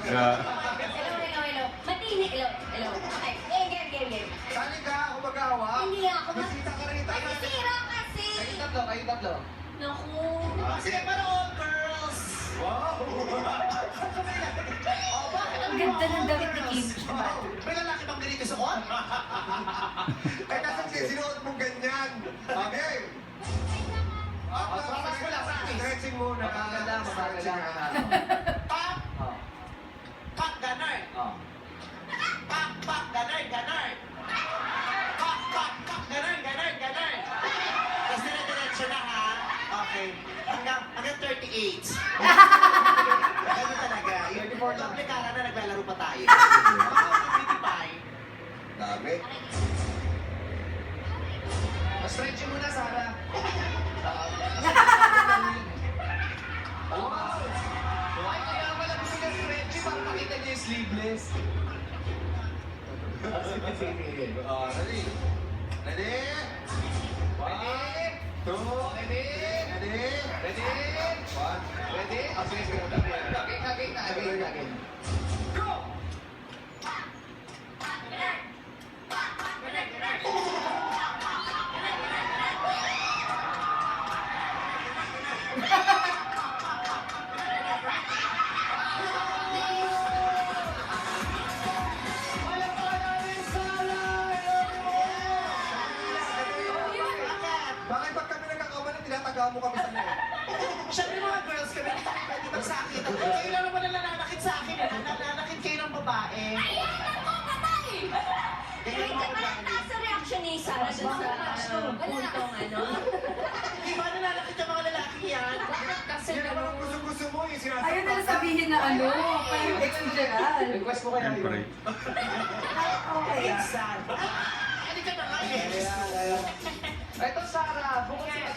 Hello. Matini, hello. Okay, game. Sali ka, ako magawa. Hindi ako Bisita ka rito. Masisira kasi. Kayo tatlo. Naku. Sige, para all girls. Wow! Ang ganda ng damit ni Kim. Wow. May lalaki bang ganito suot? Eh, kasi sinuot mong ganyan. Okay. Papas mo lang, practice. Stretching muna. Mapaganda. Pak! Oh. Pak, ganon. Oh. Pak, ganon. Pak, ganon. Tapos dire-diretso na ha. Okay. Hanggang 38. Ganun talaga. Yung doble cara na naglalaro pa tayo. Baka 55. Dami. Stretching muna, Sarah. Ay, kaya pala gusto niya stretching para makita niya yung sleeveless. Ready? Ready? Ready? Two. Ready? Ready? Ready? One. Ready? Oh, sige. Again. Go! Bakit pag kami nagkakamali, tinataga mo kami sa net? Siyempre mga girls kami, hindi kami pwede magsakit. Kayo lang naman ang nananakit sa akin. Nananakit kayo ng babae. Ayan, ako, patay! Ganyan Wait, mga parang babae. taas sa reaction ni Sarah dun sa puntong Di ba nananakit yung mga lalaki yan? Kasi Yan naman ang gusto-gusto mo, yung sinasabi. Ayaw na sabihin na parang ex-Gerald. Request mo kaya yun. Okay. Insan. Ano ka na nga eh? Ito, Sarah, bukod sa